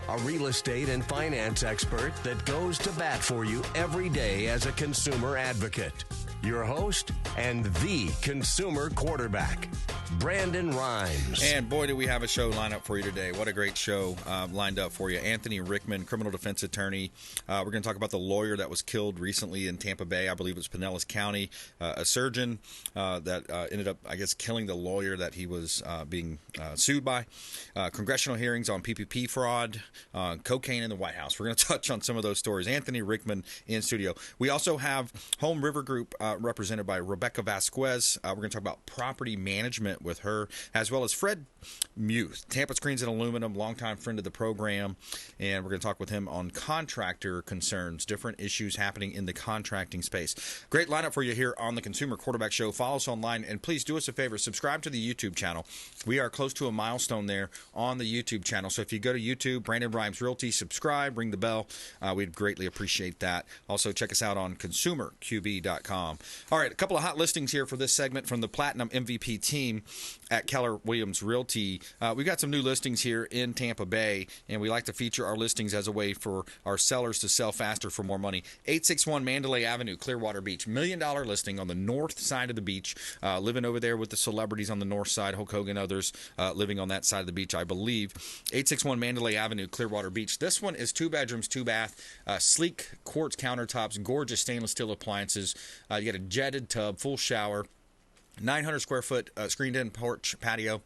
a real estate and finance expert that goes to bat for you every day as a consumer advocate. Your host and the consumer quarterback, Brandon Rhymes. And boy, do we have a show lined up for you today. What a great show lined up for you. Anthony Rickman, criminal defense attorney. We're going to talk about the lawyer that was killed recently in Tampa Bay. I believe it was Pinellas County. A surgeon that ended up, I guess, killing the lawyer that he was being sued by. Congressional hearings on PPP fraud, cocaine in the White House. We're going to touch on some of those stories. Anthony Rickman in studio. We also have Home River Group represented by Rebecca Vasquez. We're going to talk about property management with her, as well as Fred Muth, Tampa Screens and Aluminum, longtime friend of the program, and we're going to talk with him on contractor concerns, different issues happening in the contracting space. Great lineup for you here on the Consumer Quarterback Show. Follow us online, and please do us a favor, subscribe to the YouTube channel. We are close to a milestone there on the YouTube channel, so if you go to YouTube, Brandon Rhymes Realty, subscribe, ring the bell. We'd greatly appreciate that. Also, check us out on consumerqb.com. All right, a couple of hot listings here for this segment from the Platinum MVP team at Keller Williams Realty. We've got some new listings here in Tampa Bay, and we like to feature our listings as a way for our sellers to sell faster for more money. 861 Mandalay Avenue, Clearwater Beach. $1 million listing on the north side of the beach. Living over there with the celebrities on the north side, Hulk Hogan, others living on that side of the beach, I believe. 861 Mandalay Avenue, Clearwater Beach. This one is 2 bedrooms, 2 bath, sleek quartz countertops, gorgeous stainless steel appliances. You got a jetted tub, full shower. 900 square foot screened-in porch patio,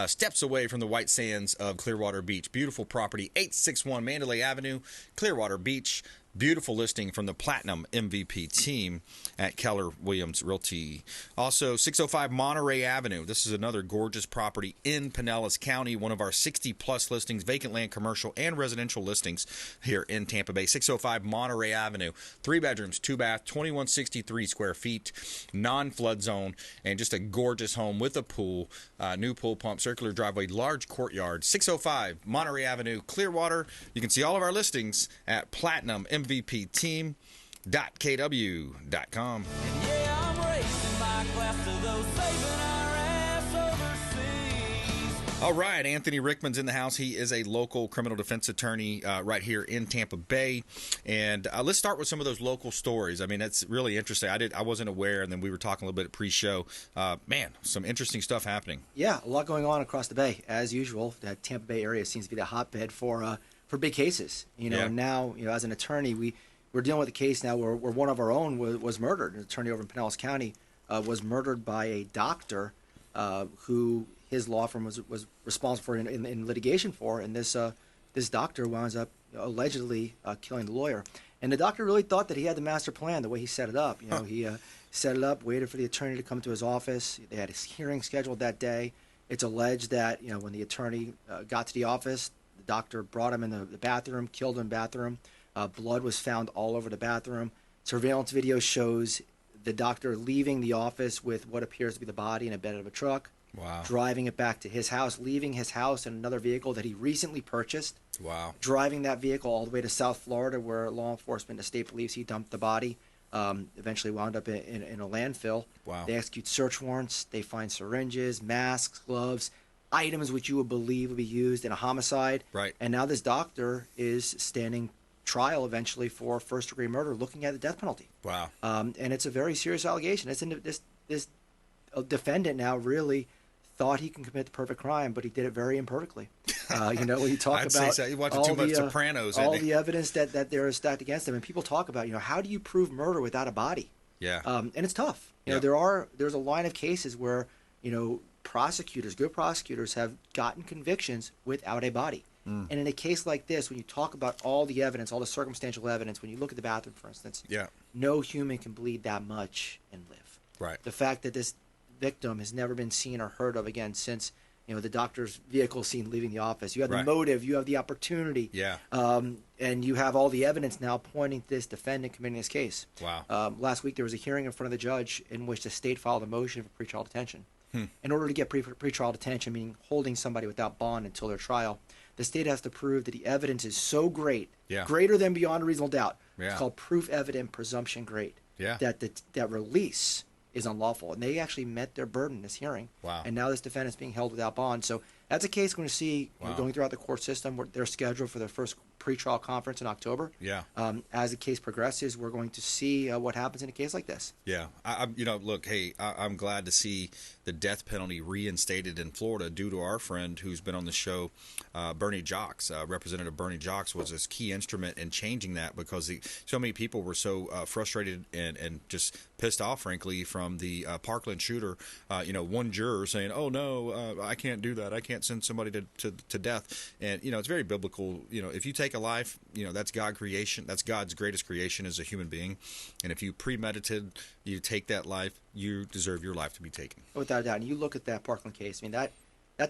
steps away from the white sands of Clearwater Beach. Beautiful property, 861 Mandalay Avenue, Clearwater Beach. Beautiful listing from the Platinum MVP team at Keller Williams Realty. Also, 605 Monterey Avenue. This is another gorgeous property in Pinellas County. One of our 60-plus listings, vacant land, commercial, and residential listings here in Tampa Bay. 605 Monterey Avenue. 3 bedrooms, 2 bath, 2163 square feet, non-flood zone, and just a gorgeous home with a pool, new pool pump, circular driveway, large courtyard. 605 Monterey Avenue, Clearwater. You can see all of our listings at Platinum MVPteam.kw.com. Yeah, I'm raising my glass to those saving our ass overseas. All right, Anthony Rickman's in the house. He is a local criminal defense attorney right here in Tampa Bay. And let's start with some of those local stories. I mean, that's really interesting. I wasn't aware, and then we were talking a little bit at pre-show. Man, some interesting stuff happening. Yeah, a lot going on across the Bay. As usual, that Tampa Bay area seems to be the hotbed for big cases. Now, as an attorney, we're dealing with a case now where one of our own was murdered. An attorney over in Pinellas County was murdered by a doctor who his law firm was responsible for in litigation for, and this doctor winds up allegedly killing the lawyer. And the doctor really thought that he had the master plan the way he set it up. He set it up, waited for the attorney to come to his office. They had his hearing scheduled that day. It's alleged that when the attorney got to the office, the doctor brought him in the bathroom, killed him in the bathroom. Blood was found all over the bathroom. Surveillance video shows the doctor leaving the office with what appears to be the body in a bed of a truck. Wow. Driving it back to his house, leaving his house in another vehicle that he recently purchased. Wow. Driving that vehicle all the way to South Florida, where law enforcement and the state believes he dumped the body. Eventually wound up in a landfill. Wow. They execute search warrants. They find syringes, masks, gloves, items which you would believe would be used in a homicide. Right. And now this doctor is standing trial eventually for first-degree murder, looking at the death penalty. Wow. And it's a very serious allegation. This defendant now really thought he can commit the perfect crime, but he did it very imperfecely. When you talk I'd about say so. You watch too much Sopranos, all the evidence that there is stacked against him, and people talk about, how do you prove murder without a body? Yeah. And it's tough. There's a line of cases where good prosecutors have gotten convictions without a body. And in a case like this, when you talk about all the evidence, all the circumstantial evidence, when you look at the bathroom, for instance, no human can bleed that much and live. Right. The fact that this victim has never been seen or heard of again since the doctor's vehicle seen leaving the office. You have the motive, you have the opportunity, and you have all the evidence now pointing to this defendant committing this case. Wow. Last week there was a hearing in front of the judge in which the state filed a motion for pretrial detention. In order to get pretrial detention, meaning holding somebody without bond until their trial, the state has to prove that the evidence is so great, greater than beyond a reasonable doubt. It's called proof evident, presumption great. That release is unlawful, and they actually met their burden in this hearing. Wow. And now this defendant's being held without bond. So That's a case we're going to see going throughout the court system. They're scheduled for their first pretrial conference in October. Yeah. As the case progresses, we're going to see what happens in a case like this. Yeah. Look, hey, I'm glad to see the death penalty reinstated in Florida due to our friend who's been on the show, Bernie Jocks. Representative Bernie Jocks was a key instrument in changing that because so many people were so frustrated and just pissed off, frankly, from the Parkland shooter. One juror saying, "Oh no, I can't do that. I can't send somebody to death." And it's very biblical. If you take a life, that's God's creation. That's God's greatest creation as a human being. And if you premeditated, you take that life, you deserve your life to be taken. Without a doubt. And you look at that Parkland case. I mean, that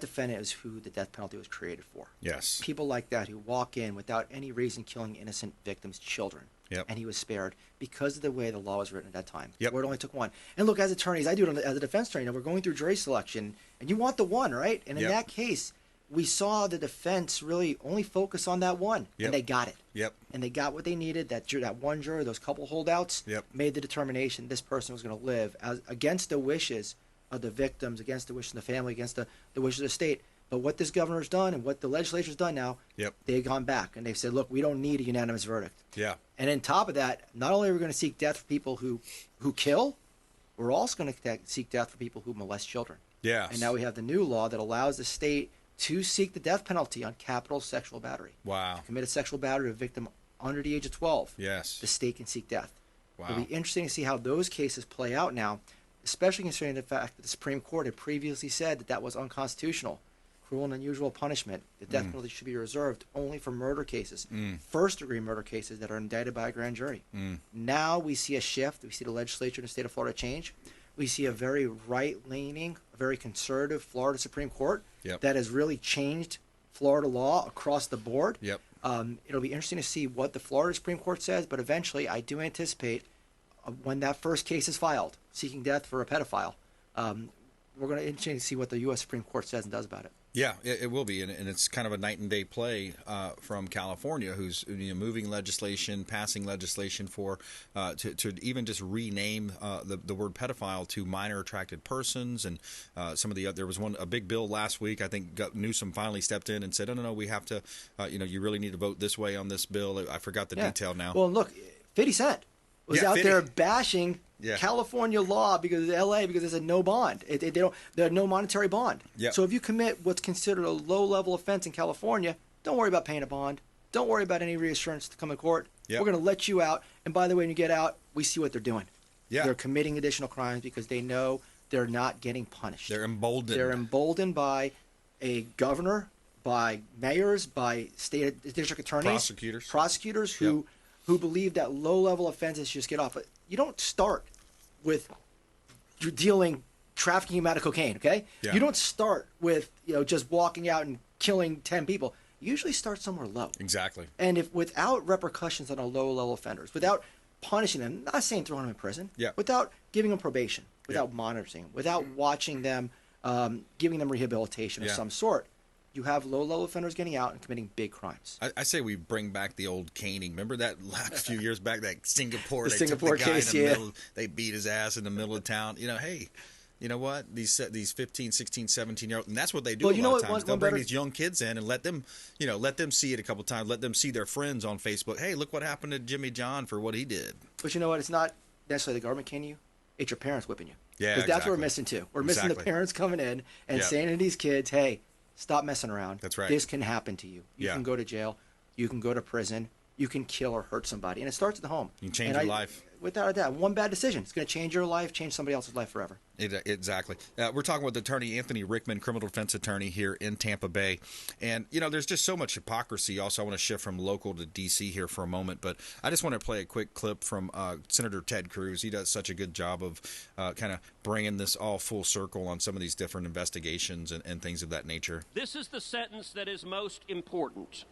defendant is who the death penalty was created for. Yes. People like that who walk in without any reason killing innocent victims' children. Yep. And he was spared because of the way the law was written at that time. Yep. Where it only took one. And look, as attorneys, I do it as a defense attorney. We're going through jury selection, and you want the one, right? And in that case, we saw the defense really only focus on that one, and they got it. Yep. And they got what they needed. That one juror, those couple holdouts, made the determination this person was going to live against the wishes of the victims, against the wishes of the family, against the wishes of the state. But what this governor's done and what the legislature's done now, they've gone back and they've said, look, we don't need a unanimous verdict. Yeah. And on top of that, not only are we going to seek death for people who kill, we're also going to seek death for people who molest children. Yeah. And now we have the new law that allows the state to seek the death penalty on capital sexual battery. Wow. To commit a sexual battery to a victim under the age of 12. Yes. The state can seek death. Wow. It'll be interesting to see how those cases play out now, especially considering the fact that the Supreme Court had previously said that was unconstitutional. Cruel and unusual punishment. The death penalty should be reserved only for murder cases, first-degree murder cases that are indicted by a grand jury. Now we see a shift. We see the legislature in the state of Florida change. We see a very right-leaning, very conservative Florida Supreme Court that has really changed Florida law across the board. Yep. It'll be interesting to see what the Florida Supreme Court says, but eventually I do anticipate when that first case is filed, seeking death for a pedophile, we're going to interesting to see what the U.S. Supreme Court says and does about it. Yeah, it will be, and it's kind of a night and day play from California, who's moving legislation, passing legislation for to even just rename the word pedophile to minor attracted persons, and some of the there was a big bill last week. I think Newsom finally stepped in and said, no, we have to, you really need to vote this way on this bill. I forgot the detail now. Well, look, 50 Cent was out 50. there bashing California law because of LA because there's a no bond. They have no monetary bond. Yep. So if you commit what's considered a low-level offense in California, don't worry about paying a bond. Don't worry about any reassurance to come to court. Yep. We're going to let you out. And by the way, when you get out, we see what they're doing. Yeah. They're committing additional crimes because they know they're not getting punished. They're emboldened. They're emboldened by a governor, by mayors, by state district attorneys, prosecutors who believe that low-level offenses just get off. But you don't start with trafficking amount of cocaine, okay? Yeah. You don't start with just walking out and killing 10 people. You usually start somewhere low. Exactly. And if without repercussions on a low-level offenders, without punishing them, not saying throwing them in prison, without giving them probation, without monitoring, without watching them, giving them rehabilitation of some sort, you have low-level offenders getting out and committing big crimes. I say we bring back the old caning. Remember that last few years back, that Singapore? The Singapore case, they beat his ass in the middle of town. Hey, you know what? These 15, 16, 17-year-olds, and that's what they do a lot of times. They'll bring these young kids in and let them see it a couple times. Let them see their friends on Facebook. Hey, look what happened to Jimmy John for what he did. But you know what? It's not necessarily the government caning you. It's your parents whipping you. Yeah, because that's what we're missing too. We're missing the parents coming in and saying to these kids, hey, stop messing around. That's right. This can happen to you. You can go to jail. You can go to prison. You can kill or hurt somebody. And it starts at the home. You can change your life. Without a doubt. One bad decision. It's going to change your life, change somebody else's life forever. Exactly. We're talking with attorney Anthony Rickman, criminal defense attorney here in Tampa Bay. And, there's just so much hypocrisy. Also, I want to shift from local to D.C. here for a moment. But I just want to play a quick clip from Senator Ted Cruz. He does such a good job of kind of bringing this all full circle on some of these different investigations and things of that nature. This is the sentence that is most important,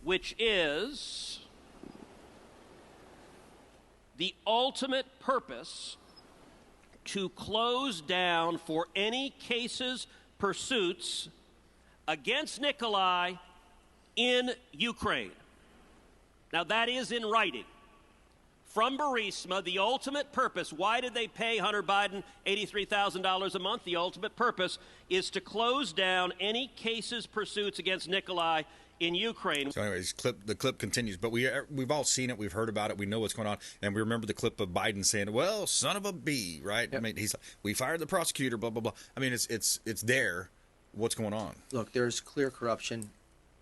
which is the ultimate purpose to close down for any cases, pursuits against Nikolai in Ukraine. Now, that is in writing. from Burisma. The ultimate purpose, why did they pay Hunter Biden $83,000 a month? The ultimate purpose is to close down any cases, pursuits against Nikolai in Ukraine. So anyways, the clip continues, but we've all seen it, we've heard about it, we know what's going on, and we remember the clip of Biden saying, "Well, son of a bee," right? Yep. I mean, he's like, "We fired the prosecutor," blah blah blah. I mean, it's there. What's going on? Look, there's clear corruption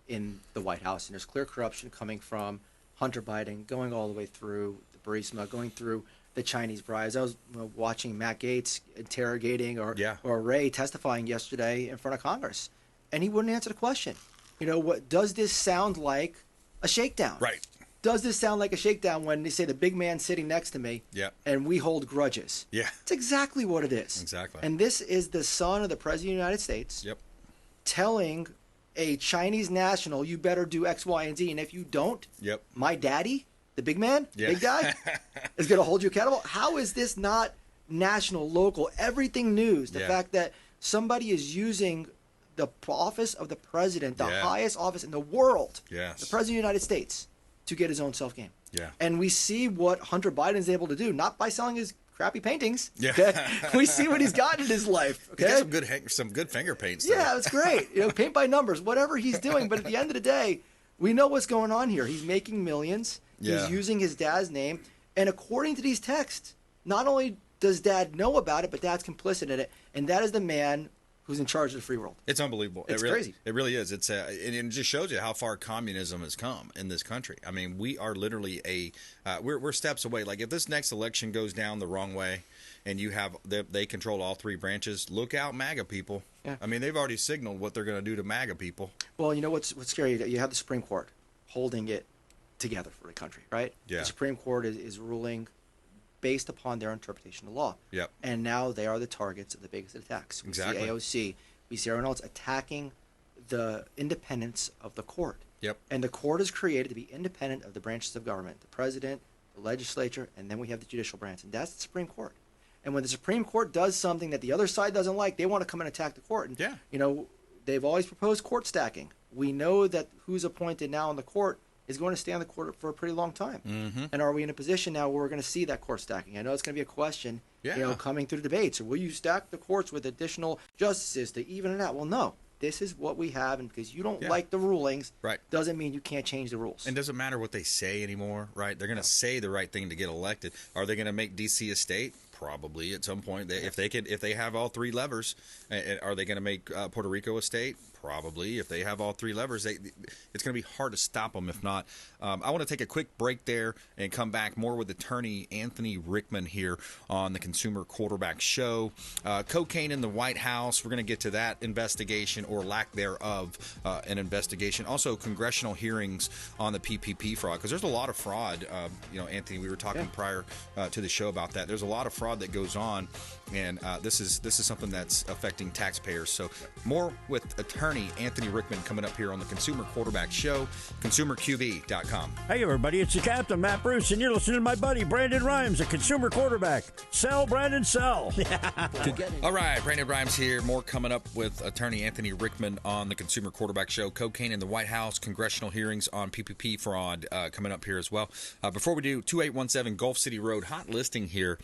in the White House, and there's clear corruption coming from Hunter Biden, going all the way through the Burisma, going through the Chinese bribes. I was watching Matt Gaetz interrogating or Ray testifying yesterday in front of Congress, and he wouldn't answer the question. What does this sound like a shakedown? Right. Does this sound like a shakedown when they say the big man sitting next to me and we hold grudges? Yeah. It's exactly what it is. Exactly. And this is the son of the President of the United States telling a Chinese national, you better do X, Y, and Z. And if you don't, my daddy, the big man, big guy, is going to hold you accountable. How is this not national, local, everything news? The fact that somebody is using the office of the president, the highest office in the world, the president of the United States, to get his own self-gain. Yeah. And we see what Hunter Biden is able to do, not by selling his crappy paintings. Yeah. Okay? We see what he's got in his life. Okay. He's got some good finger paints. Yeah, it's great. Paint by numbers, whatever he's doing. But at the end of the day, we know what's going on here. He's making millions. Yeah. He's using his dad's name. And according to these texts, not only does dad know about it, but dad's complicit in it. And that is the man who's in charge of the free world. It's unbelievable. It's crazy. It really is. And it just shows you how far communism has come in this country. I mean, we are literally we're steps away. Like, if this next election goes down the wrong way and they control all three branches, look out, MAGA people. Yeah. I mean, they've already signaled what they're going to do to MAGA people. Well, you know what's scary? You have the Supreme Court holding it together for the country, right? Yeah. The Supreme Court is ruling based upon their interpretation of law. Yep. And now they are the targets of the biggest attacks. We see AOC. We see everyone else attacking the independence of the court. Yep. And the court is created to be independent of the branches of government, the president, the legislature, and then we have the judicial branch. And that's the Supreme Court. And when the Supreme Court does something that the other side doesn't like, they want to come and attack the court. And, they've always proposed court stacking. We know that who's appointed now in the court is going to stay on the court for a pretty long time. Mm-hmm. And are we in a position now where we're going to see that court stacking? I know it's going to be a question, coming through the debates. Or will you stack the courts with additional justices to even it out? Well, no. This is what we have, and because you don't like the rulings, doesn't mean you can't change the rules. And doesn't matter what they say anymore, right? They're going to say the right thing to get elected. Are they going to make D.C. a state? Probably at some point. If they have all three levers, are they going to make Puerto Rico a state? Probably. If they have all three levers, it's going to be hard to stop them. If not, I want to take a quick break there and come back more with attorney Anthony Rickman here on the Consumer Quarterback Show. Cocaine in the White House. We're going to get to that investigation or lack thereof, an investigation. Also, congressional hearings on the PPP fraud, because there's a lot of fraud. Anthony, we were talking prior to the show about that. There's a lot of fraud that goes on, and this is something that's affecting taxpayers. So more with attorney Anthony Rickman coming up here on the Consumer Quarterback Show, consumerqv.com. Hey everybody, it's the Captain, Matt Bruce, and you're listening to my buddy Brandon Rhymes, a consumer quarterback. Sell, Brandon, sell. All right, Brandon Rhymes here. More coming up with attorney Anthony Rickman on the Consumer Quarterback Show. Cocaine in the White House, congressional hearings on PPP fraud coming up here as well. Before we do, 2817 Gulf City Road, hot listing here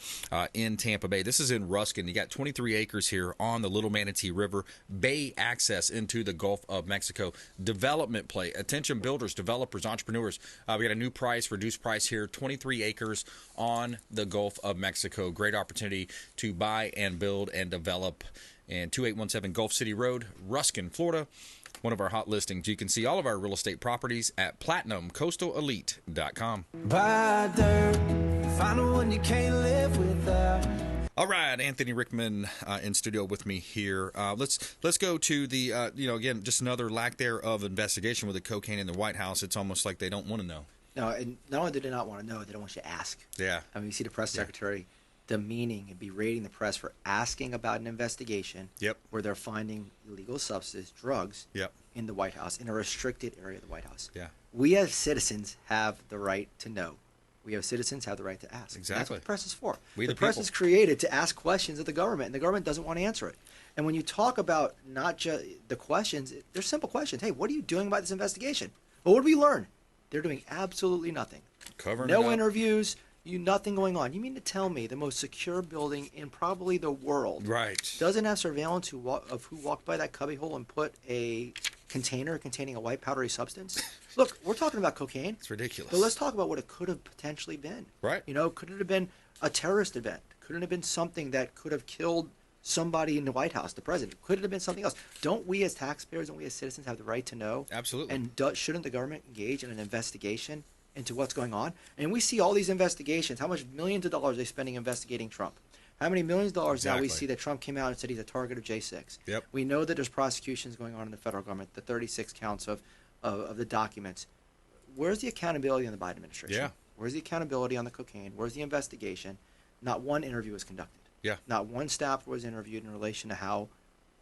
in Tampa Bay. This is in Ruskin. You got 23 acres here on the Little Manatee River, bay access into the Gulf of Mexico. Development play. Attention builders, developers, entrepreneurs. We got a new price, reduced price here, 23 acres on the Gulf of Mexico. Great opportunity to buy and build and develop. And 2817 Gulf City Road, Ruskin, Florida. One of our hot listings. You can see all of our real estate properties at PlatinumCoastalElite.com. Buy dirt, find one you can't live without. All right, Anthony Rickman in studio with me here. Let's go to the again, just another lack there of investigation with the cocaine in the White House. It's almost like they don't want to know. No, and not only do they not want to know, they don't want you to ask. Yeah. I mean, you see the press secretary demeaning and berating the press for asking about an investigation where they're finding illegal substances, drugs, in the White House, in a restricted area of the White House. Yeah. We as citizens have the right to know. We have citizens have the right to ask. Exactly. That's what the press is for. The press is created to ask questions of the government, and the government doesn't want to answer it. And when you talk about not just the questions, they're simple questions. Hey, what are you doing about this investigation? Well, what did we learn? They're doing absolutely nothing. Covering no interviews, nothing going on. You mean to tell me the most secure building in probably the world doesn't have surveillance of who walked by that cubbyhole and put a container containing a white powdery substance? Look, we're talking about cocaine. It's ridiculous. But let's talk about what it could have potentially been. Right. Could it have been a terrorist event? Could it have been something that could have killed somebody in the White House, the president? Could it have been something else? Don't we as taxpayers, don't we as citizens have the right to know? Absolutely. And shouldn't the government engage in an investigation into what's going on? And we see all these investigations. How much millions of dollars are they spending investigating Trump? How many millions of dollars now we see that Trump came out and said he's a target of J6? Yep. We know that there's prosecutions going on in the federal government, the 36 counts of the documents. Where's the accountability in the Biden administration? Yeah. Where's the accountability on the cocaine? Where's the investigation? Not one interview was conducted. Yeah. Not one staffer was interviewed in relation to how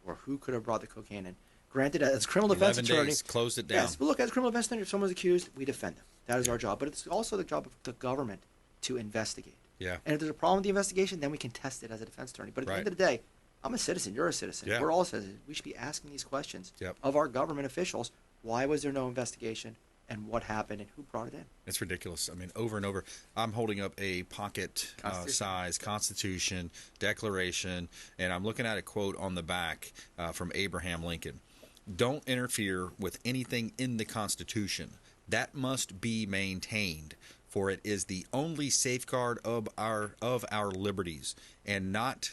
or who could have brought the cocaine in. Granted, as criminal defense 11 attorney, days, closed it down. Yes, but look, as criminal defense attorney, if someone's accused, we defend them. That is our job. But it's also the job of the government to investigate. Yeah. And if there's a problem with the investigation, then we can test it as a defense attorney. But at the end of the day, I'm a citizen. You're a citizen. Yeah. We're all citizens. We should be asking these questions Yep. of our government officials. Why was there no investigation? And what happened? And who brought it in? It's ridiculous. I mean, over and over. I'm holding up a pocket size Constitution, Declaration, and I'm looking at a quote on the back from Abraham Lincoln. Don't interfere with anything in the Constitution. That must be maintained, for it is the only safeguard of our liberties. And not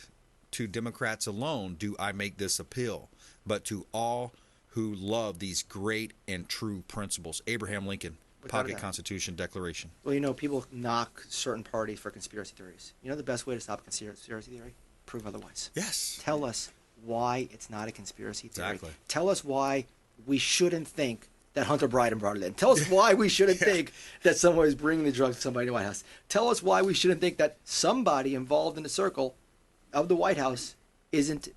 to Democrats alone do I make this appeal, but to all who love these great and true principles. Abraham Lincoln, Pocket Constitution, Declaration. Well, people knock certain parties for conspiracy theories. You know the best way to stop a conspiracy theory? Prove otherwise. Yes. Tell us why it's not a conspiracy theory. Exactly. Tell us why we shouldn't think that Hunter Biden brought it in. Tell us why we shouldn't think that someone is bringing the drugs to somebody in the White House. Tell us why we shouldn't think that somebody involved in the circle of the White House isn't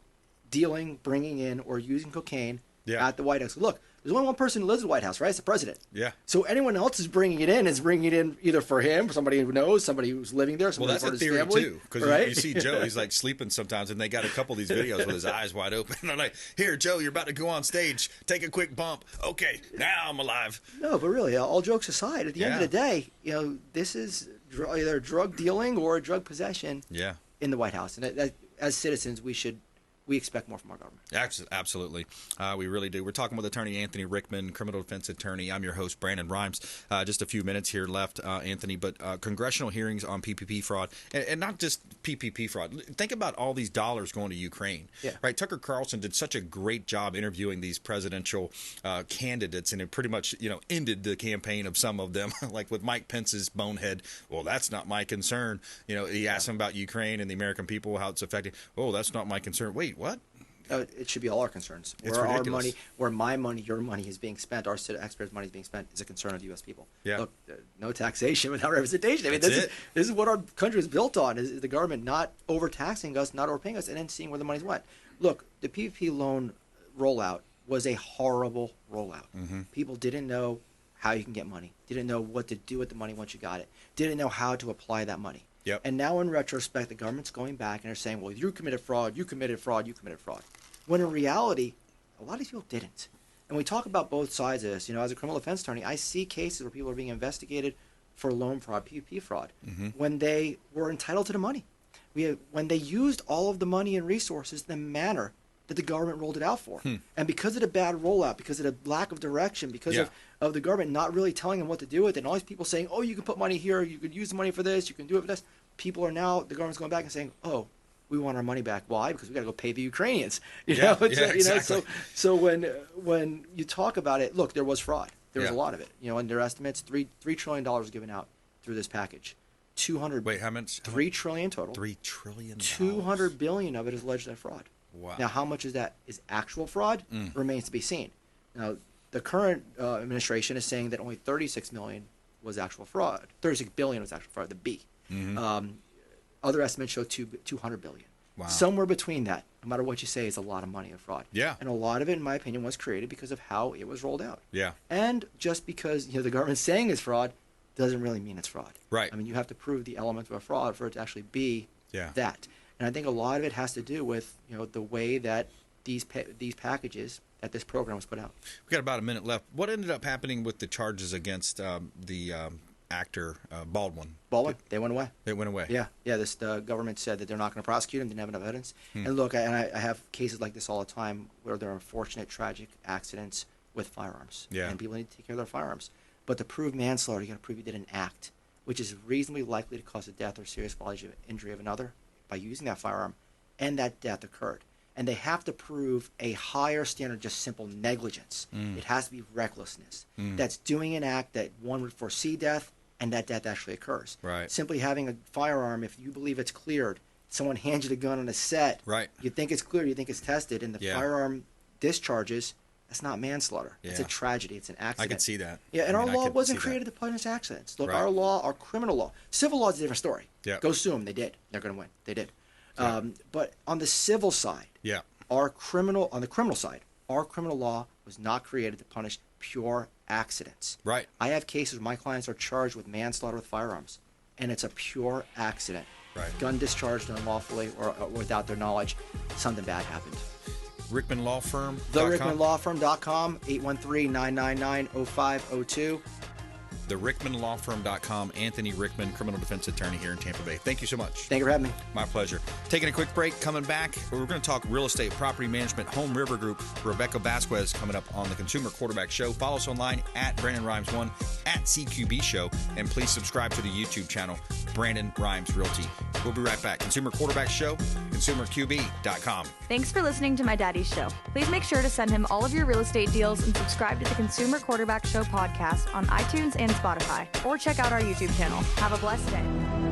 dealing, bringing in, or using cocaine at the White House. Look, there's only one person who lives in the White House, right? It's the president. Yeah. So anyone else is bringing it in either for him, for somebody who knows, somebody who's living there, somebody well, that's for a his theory family, too, because right? you see Joe, he's like sleeping sometimes, and they got a couple of these videos with his eyes wide open. And they're like, "Here, Joe, you're about to go on stage. Take a quick bump. Okay, now I'm alive." No, but really, all jokes aside, at the end of the day, this is either drug dealing or drug possession. In the White House, and as citizens, we expect more from our government. Absolutely. We really do. We're talking with attorney Anthony Rickman, criminal defense attorney. I'm your host, Brandon Rhymes. Just a few minutes here left, Anthony, but congressional hearings on PPP fraud, and not just PPP fraud. Think about all these dollars going to Ukraine. Yeah. Right? Tucker Carlson did such a great job interviewing these presidential candidates, and it pretty much ended the campaign of some of them, like with Mike Pence's bonehead, well, that's not my concern. He asked him about Ukraine and the American people, how it's affecting. Oh, that's not my concern. Wait, what? It should be all our concerns. It's where ridiculous. Our money, where my money, your money is being spent, our taxpayers' money is being spent, is a concern of the U.S. people. Yeah. Look, no taxation without representation. I mean, this is what our country is built on: is the government not overtaxing us, not overpaying us, and then seeing where the money's went. Look, the PPP loan rollout was a horrible rollout. Mm-hmm. People didn't know how you can get money, didn't know what to do with the money once you got it, didn't know how to apply that money. Yep. And now in retrospect, the government's going back and they're saying, well, you committed fraud, you committed fraud, you committed fraud. When in reality, a lot of these people didn't. And we talk about both sides of this. As a criminal defense attorney, I see cases where people are being investigated for loan fraud, PPP fraud, when they were entitled to the money. When they used all of the money and resources in the manner that the government rolled it out for. And because of the bad rollout, because of the lack of direction, because of the government not really telling them what to do with it, and all these people saying, oh, you can put money here, you could use the money for this, you can do it for this, people are now, the government's going back and saying, oh, we want our money back. Why? Because we got to go pay the Ukrainians. Exactly. So when you talk about it, look, there was fraud. There was a lot of it. In their estimates, $3 trillion was given out through this package. 200. Wait, how much? $3 trillion total. $3 trillion. 200 billion of it is alleged fraud. Wow. Now, how much is that is actual fraud remains to be seen. Now, the current administration is saying that only 36 million was actual fraud. 36 billion was actual fraud. The B. Other estimates show 200 billion. Wow. Somewhere between that, no matter what you say, is a lot of money of fraud. Yeah. And a lot of it, in my opinion, was created because of how it was rolled out. Yeah. And just because the government's saying it's fraud doesn't really mean it's fraud. Right. I mean, you have to prove the element of a fraud for it to actually be that. And I think a lot of it has to do with the way that these packages, that this program was put out. We got about a minute left. What ended up happening with the charges against the actor Baldwin. They went away. They went away. Yeah. The government said that they're not going to prosecute him. Didn't have enough evidence. And look, I have cases like this all the time where there are unfortunate, tragic accidents with firearms. Yeah. And people need to take care of their firearms. But to prove manslaughter, you got to prove you did an act, which is reasonably likely to cause the death or serious bodily injury of another by using that firearm, and that death occurred. And they have to prove a higher standard, just simple negligence. It has to be recklessness. That's doing an act that one would foresee death, and that death actually occurs. Right. Simply having a firearm, if you believe it's cleared, someone hands you the gun on a set, right. You think it's cleared, you think it's tested, and the firearm discharges, that's not manslaughter. Yeah. It's a tragedy. It's an accident. I could see that. Yeah, and our law wasn't created to punish accidents. Look, our law, our criminal law, civil law is a different story. Yeah. Go sue them. They did. They're going to win. They did. But on the civil side, on the criminal side, our criminal law was not created to punish pure accidents. Right. I have cases where my clients are charged with manslaughter with firearms, and it's a pure accident. Right. Gun discharged unlawfully or without their knowledge. Something bad happened. Rickman Law Firm. TheRickmanLawFirm.com, 813-999-0502. TheRickmanLawFirm.com. Anthony Rickman, criminal defense attorney here in Tampa Bay. Thank you so much. Thank you for having me. My pleasure. Taking a quick break, coming back, we're going to talk real estate, property management, Home River Group. Rebecca Vasquez coming up on the Consumer Quarterback Show. Follow us online at Brandon Rhymes 1, at CQB Show, and please subscribe to the YouTube channel, Brandon Rhymes Realty. We'll be right back. Consumer Quarterback Show, ConsumerQB.com. Thanks for listening to my daddy's show. Please make sure to send him all of your real estate deals and subscribe to the Consumer Quarterback Show podcast on iTunes and Spotify, or check out our YouTube channel. Have a blessed day.